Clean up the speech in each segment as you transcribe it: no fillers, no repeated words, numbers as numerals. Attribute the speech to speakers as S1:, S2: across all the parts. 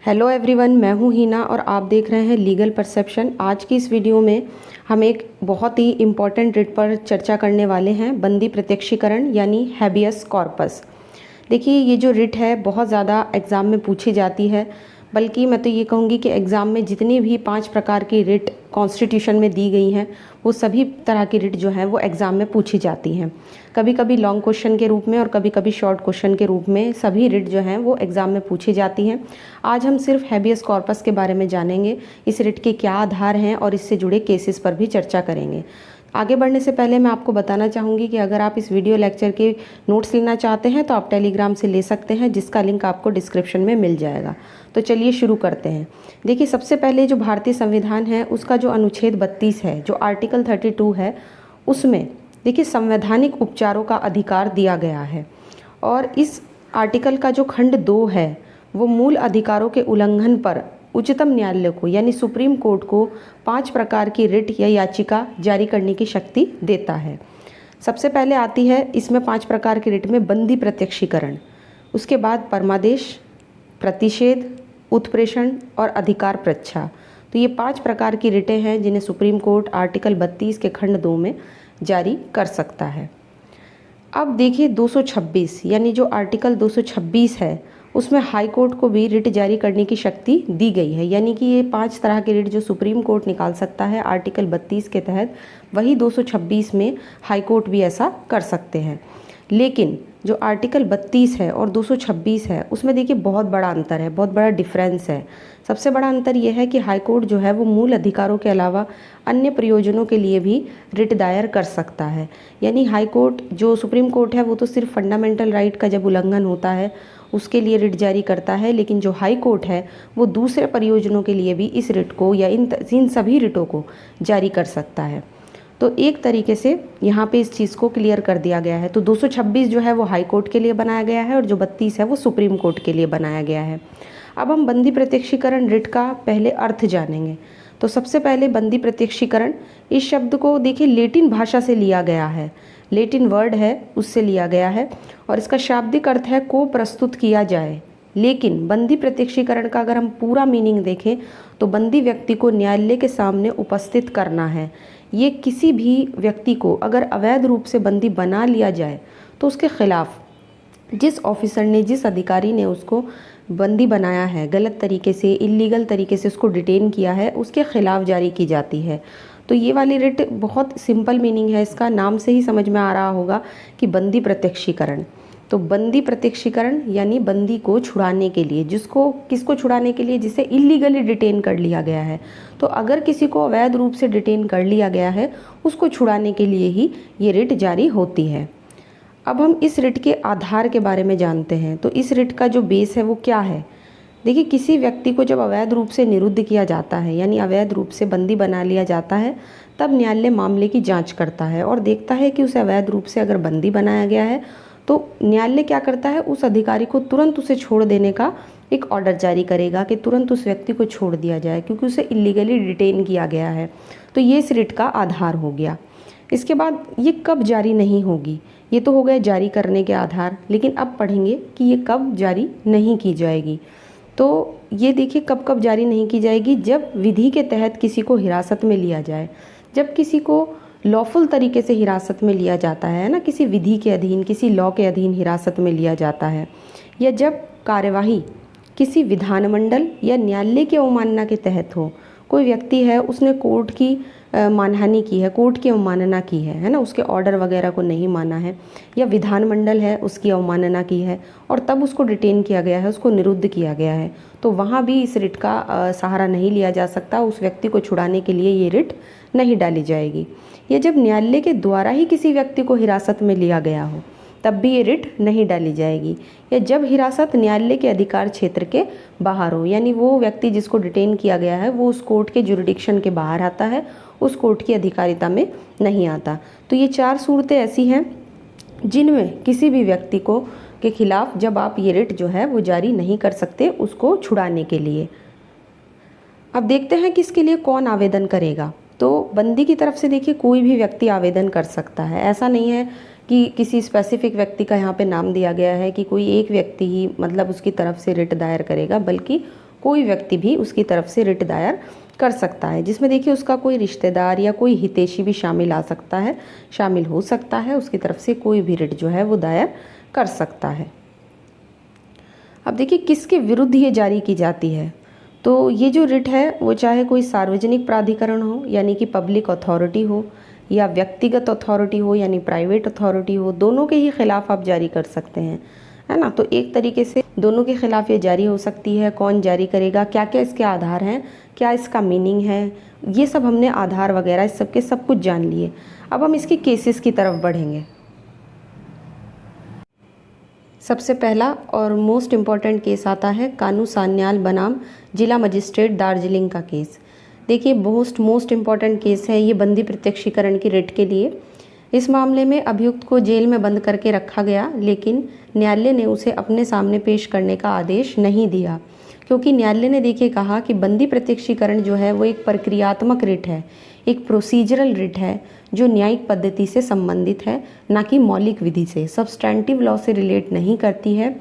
S1: Hello everyone, मैं हूं हीना और आप देख रहे हैं लीगल परसेप्शन। आज की इस वीडियो में हम एक बहुत ही इम्पॉर्टेंट रिट पर चर्चा करने वाले हैं, बंदी प्रत्यक्षीकरण यानी हैबियस कॉर्पस। देखिए, ये जो रिट है बहुत ज़्यादा एग्ज़ाम में पूछी जाती है, बल्कि मैं तो ये कहूँगी कि एग्ज़ाम में जितनी भी 5 प्रकार की रिट कॉन्स्टिट्यूशन में दी गई हैं वो सभी तरह की रिट जो हैं वो एग्ज़ाम में पूछी जाती हैं। कभी कभी लॉन्ग क्वेश्चन के रूप में और कभी कभी शॉर्ट क्वेश्चन के रूप में सभी रिट जो हैं वो एग्ज़ाम में पूछी जाती हैं। आज हम सिर्फ हैबियस कॉर्पस के बारे में जानेंगे, इस रिट के क्या आधार हैं और इससे जुड़े केसेस पर भी चर्चा करेंगे। आगे बढ़ने से पहले मैं आपको बताना चाहूँगी कि अगर आप इस वीडियो लेक्चर के नोट्स लेना चाहते हैं तो आप टेलीग्राम से ले सकते हैं, जिसका लिंक आपको डिस्क्रिप्शन में मिल जाएगा। तो चलिए शुरू करते हैं। देखिए, सबसे पहले जो भारतीय संविधान है उसका जो अनुच्छेद 32 है, जो आर्टिकल 32 है, उसमें देखिए संवैधानिक उपचारों का अधिकार दिया गया है। और इस आर्टिकल का जो खंड 2 है वो मूल अधिकारों के उल्लंघन पर उच्चतम न्यायालय को यानी सुप्रीम कोर्ट को 5 प्रकार की रिट या याचिका जारी करने की शक्ति देता है। सबसे पहले आती है इसमें 5 प्रकार की रिट में बंदी प्रत्यक्षीकरण, उसके बाद परमादेश, प्रतिषेध, उत्प्रेषण और अधिकार प्रच्छा। तो ये 5 प्रकार की रिटें हैं जिन्हें सुप्रीम कोर्ट आर्टिकल 32 के खंड 2 में जारी कर सकता है। अब देखिए 226 यानी जो आर्टिकल 226 है उसमें हाई कोर्ट को भी रिट जारी करने की शक्ति दी गई है, यानी कि ये 5 तरह के रिट जो सुप्रीम कोर्ट निकाल सकता है आर्टिकल 32 के तहत, वही 226 में हाई कोर्ट भी ऐसा कर सकते हैं। लेकिन जो आर्टिकल 32 है और 226 है उसमें देखिए बहुत बड़ा अंतर है, बहुत बड़ा डिफरेंस है। सबसे बड़ा अंतर यह है कि हाई कोर्ट जो है वो मूल अधिकारों के अलावा अन्य प्रयोजनों के लिए भी रिट दायर कर सकता है। यानी हाई कोर्ट, जो सुप्रीम कोर्ट है, वो तो सिर्फ फंडामेंटल राइट का जब उल्लंघन होता है उसके लिए रिट जारी करता है, लेकिन जो हाई कोर्ट है वो दूसरे प्रयोजनों के लिए भी इस रिट को या इन सभी रिटों को जारी कर सकता है। तो एक तरीके से यहाँ पे इस चीज़ को क्लियर कर दिया गया है। तो 226 जो है वो हाई कोर्ट के लिए बनाया गया है और जो 32 है वो सुप्रीम कोर्ट के लिए बनाया गया है। अब हम बंदी प्रत्यक्षीकरण रिट का पहले अर्थ जानेंगे। तो सबसे पहले बंदी प्रत्यक्षीकरण, इस शब्द को देखिए लेटिन भाषा से लिया गया है, लेटिन वर्ड है उससे लिया गया है और इसका शाब्दिक अर्थ है को प्रस्तुत किया जाए। लेकिन बंदी प्रत्यक्षीकरण का अगर हम पूरा मीनिंग देखें तो बंदी व्यक्ति को न्यायालय के सामने उपस्थित करना है। ये किसी भी व्यक्ति को अगर अवैध रूप से बंदी बना लिया जाए तो उसके खिलाफ जिस ऑफिसर ने, जिस अधिकारी ने उसको बंदी बनाया है, गलत तरीके से, इलीगल तरीके से उसको डिटेन किया है, उसके खिलाफ जारी की जाती है। तो ये वाली रिट बहुत सिंपल मीनिंग है इसका, नाम से ही समझ में आ रहा होगा कि बंदी प्रत्यक्षीकरण। तो बंदी प्रत्यक्षीकरण यानी बंदी को छुड़ाने के लिए, जिसको, किसको छुड़ाने के लिए, जिसे इलीगली डिटेन कर लिया गया है। तो अगर किसी को अवैध रूप से डिटेन कर लिया गया है उसको छुड़ाने के लिए ही ये रिट जारी होती है। अब हम इस रिट के आधार के बारे में जानते हैं। तो इस रिट का जो बेस है वो क्या है। देखिए, किसी व्यक्ति को जब अवैध रूप से निरुद्ध किया जाता है यानी अवैध रूप से बंदी बना लिया जाता है, तब न्यायालय मामले की जांच करता है और देखता है कि उसे अवैध रूप से अगर बंदी बनाया गया है तो न्यायालय क्या करता है, उस अधिकारी को तुरंत उसे छोड़ देने का एक ऑर्डर जारी करेगा कि तुरंत उस व्यक्ति को छोड़ दिया जाए क्योंकि उसे इलीगली डिटेन किया गया है। तो ये इस रिट का आधार हो गया। इसके बाद ये कब जारी नहीं होगी, ये तो हो गए जारी करने के आधार, लेकिन अब पढ़ेंगे कि ये कब जारी नहीं की जाएगी। तो ये देखिए कब कब जारी नहीं की जाएगी, जब विधि के तहत किसी को हिरासत में लिया जाए, जब किसी को लॉफुल तरीके से हिरासत में लिया जाता है ना, किसी विधि के अधीन, किसी लॉ के अधीन हिरासत में लिया जाता है, या जब कार्यवाही किसी विधानमंडल या न्यायालय की अवमानना के तहत हो। कोई व्यक्ति है, उसने कोर्ट की मानहानि की है, कोर्ट की अवमानना की है ना, उसके ऑर्डर वगैरह को नहीं माना है, या विधानमंडल है उसकी अवमानना की है और तब उसको डिटेन किया गया है, उसको निरुद्ध किया गया है, तो वहाँ भी इस रिट का सहारा नहीं लिया जा सकता। उस व्यक्ति को छुड़ाने के लिए ये रिट नहीं डाली जाएगी। या जब न्यायालय के द्वारा ही किसी व्यक्ति को हिरासत में लिया गया हो तब भी ये रिट नहीं डाली जाएगी। या जब हिरासत न्यायालय के अधिकार क्षेत्र के बाहर हो, यानी वो व्यक्ति जिसको डिटेन किया गया है वो उस कोर्ट के जुरिडिक्शन के बाहर आता है, उस कोर्ट की अधिकारिता में नहीं आता। तो ये 4 सूरतें ऐसी हैं जिनमें किसी भी व्यक्ति को के खिलाफ जब आप ये रिट जो है वो जारी नहीं कर सकते उसको छुड़ाने के लिए। अब देखते हैं कि इसके लिए कौन आवेदन करेगा। तो बंदी की तरफ से देखिए कोई भी व्यक्ति आवेदन कर सकता है, ऐसा नहीं है कि किसी स्पेसिफिक व्यक्ति का यहाँ पे नाम दिया गया है कि कोई एक व्यक्ति ही मतलब उसकी तरफ से रिट दायर करेगा, बल्कि कोई व्यक्ति भी उसकी तरफ से रिट दायर कर सकता है, जिसमें देखिए उसका कोई रिश्तेदार या कोई हितैषी भी शामिल शामिल हो सकता है। उसकी तरफ से कोई भी रिट जो है वो दायर कर सकता है। अब देखिए किसके विरुद्ध ये जारी की जाती है। तो ये जो रिट है वो चाहे कोई सार्वजनिक प्राधिकरण हो यानी कि पब्लिक अथॉरिटी हो, या व्यक्तिगत अथॉरिटी हो यानी प्राइवेट अथॉरिटी हो, दोनों के ही खिलाफ आप जारी कर सकते हैं, है ना। तो एक तरीके से दोनों के खिलाफ ये जारी हो सकती है। कौन जारी करेगा, क्या क्या इसके आधार हैं, क्या इसका मीनिंग है, ये सब हमने आधार वगैरह इस सब के सब कुछ जान लिए। अब हम इसके केसेस की तरफ बढ़ेंगे। सबसे पहला और मोस्ट इम्पॉर्टेंट केस आता है कानू सान्याल बनाम जिला मजिस्ट्रेट दार्जिलिंग का केस। देखिए मोस्ट इम्पॉर्टेंट केस है ये बंदी प्रत्यक्षीकरण की रिट के लिए। इस मामले में अभियुक्त को जेल में बंद करके रखा गया, लेकिन न्यायालय ने उसे अपने सामने पेश करने का आदेश नहीं दिया, क्योंकि न्यायालय ने देखिए कहा कि बंदी प्रत्यक्षीकरण जो है वो एक प्रक्रियात्मक रिट है, एक प्रोसीजरल रिट है जो न्यायिक पद्धति से संबंधित है, ना कि मौलिक विधि से। सब्सटैंटिव लॉ से रिलेट नहीं करती है,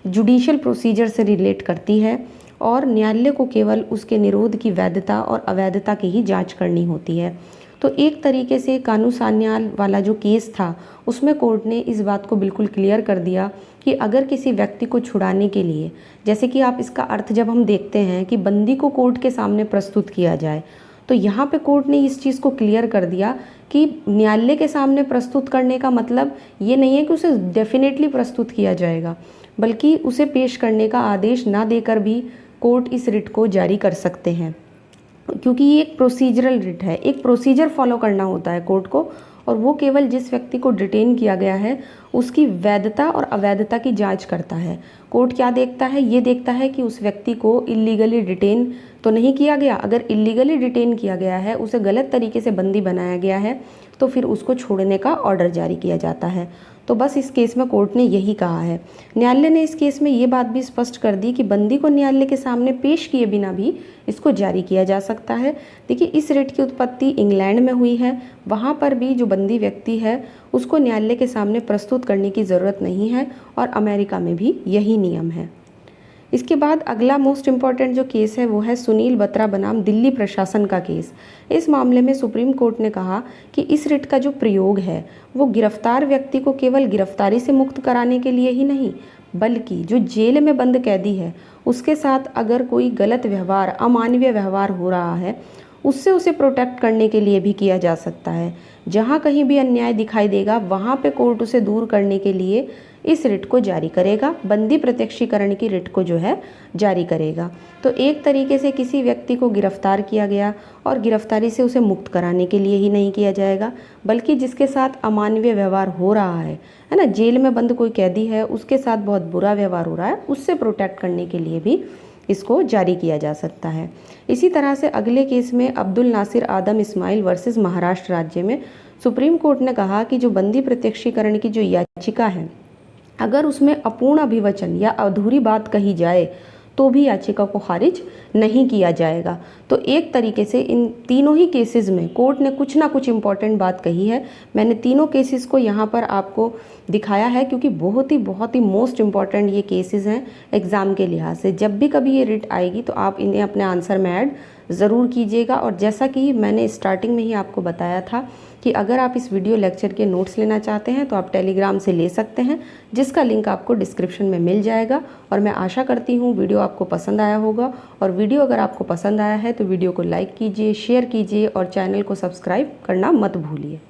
S1: जुडिशियल प्रोसीजर से रिलेट करती है, और न्यायालय को केवल उसके निरोध की वैधता और अवैधता की ही जांच करनी होती है। तो एक तरीके से कानू सान्याल वाला जो केस था उसमें कोर्ट ने इस बात को बिल्कुल क्लियर कर दिया कि अगर किसी व्यक्ति को छुड़ाने के लिए, जैसे कि आप इसका अर्थ जब हम देखते हैं कि बंदी को कोर्ट के सामने प्रस्तुत किया जाए, तो यहाँ पे कोर्ट ने इस चीज़ को क्लियर कर दिया कि न्यायालय के सामने प्रस्तुत करने का मतलब ये नहीं है कि उसे डेफिनेटली प्रस्तुत किया जाएगा, बल्कि उसे पेश करने का आदेश ना देकर भी कोर्ट इस रिट को जारी कर सकते हैं, क्योंकि ये एक प्रोसीजरल रिट है। एक प्रोसीजर फॉलो करना होता है कोर्ट को, और वो केवल जिस व्यक्ति को डिटेन किया गया है उसकी वैधता और अवैधता की जांच करता है। कोर्ट क्या देखता है, ये देखता है कि उस व्यक्ति को इल्लीगली डिटेन तो नहीं किया गया। अगर इल्लीगली डिटेन किया गया है, उसे गलत तरीके से बंदी बनाया गया है, तो फिर उसको छोड़ने का ऑर्डर जारी किया जाता है। तो बस इस केस में कोर्ट ने यही कहा है। न्यायालय ने इस केस में ये बात भी स्पष्ट कर दी कि बंदी को न्यायालय के सामने पेश किए बिना भी इसको जारी किया जा सकता है। देखिए इस रिट की उत्पत्ति इंग्लैंड में हुई है। वहाँ पर भी जो बंदी व्यक्ति है उसको न्यायालय के सामने प्रस्तुत करने की ज़रूरत नहीं है, और अमेरिका में भी यही नियम है। इसके बाद अगला मोस्ट इम्पॉर्टेंट जो केस है वो है सुनील बत्रा बनाम दिल्ली प्रशासन का केस। इस मामले में सुप्रीम कोर्ट ने कहा कि इस रिट का जो प्रयोग है वो गिरफ्तार व्यक्ति को केवल गिरफ्तारी से मुक्त कराने के लिए ही नहीं, बल्कि जो जेल में बंद कैदी है उसके साथ अगर कोई गलत व्यवहार, अमानवीय व्यवहार हो रहा है, उससे उसे प्रोटेक्ट करने के लिए भी किया जा सकता है। जहाँ कहीं भी अन्याय दिखाई देगा वहाँ पे कोर्ट उसे दूर करने के लिए इस रिट को जारी करेगा, बंदी प्रत्यक्षीकरण की रिट को जो है जारी करेगा। तो एक तरीके से किसी व्यक्ति को गिरफ्तार किया गया और गिरफ्तारी से उसे मुक्त कराने के लिए ही नहीं किया जाएगा, बल्कि जिसके साथ अमानवीय व्यवहार हो रहा है ना, जेल में बंद कोई कैदी है उसके साथ बहुत बुरा व्यवहार हो रहा है, उससे प्रोटेक्ट करने के लिए भी इसको जारी किया जा सकता है। इसी तरह से अगले केस में अब्दुल नासिर आदम इस्माइल वर्सेस महाराष्ट्र राज्य में सुप्रीम कोर्ट ने कहा कि जो बंदी प्रत्यक्षीकरण की जो याचिका है, अगर उसमें अपूर्ण अभिवचन या अधूरी बात कही जाए तो भी याचिका को खारिज नहीं किया जाएगा। तो एक तरीके से इन तीनों ही केसेस में कोर्ट ने कुछ ना कुछ इम्पॉर्टेंट बात कही है। मैंने तीनों केसेस को यहाँ पर आपको दिखाया है क्योंकि बहुत ही मोस्ट इम्पॉर्टेंट ये केसेस हैं एग्ज़ाम के लिहाज से। जब भी कभी ये रिट आएगी तो आप इन्हें अपने आंसर में ऐड ज़रूर कीजिएगा। और जैसा कि मैंने स्टार्टिंग में ही आपको बताया था कि अगर आप इस वीडियो लेक्चर के नोट्स लेना चाहते हैं तो आप टेलीग्राम से ले सकते हैं, जिसका लिंक आपको डिस्क्रिप्शन में मिल जाएगा। और मैं आशा करती हूँ वीडियो आपको पसंद आया होगा, और वीडियो अगर आपको पसंद आया है तो वीडियो को लाइक कीजिए, शेयर कीजिए और चैनल को सब्सक्राइब करना मत भूलिए।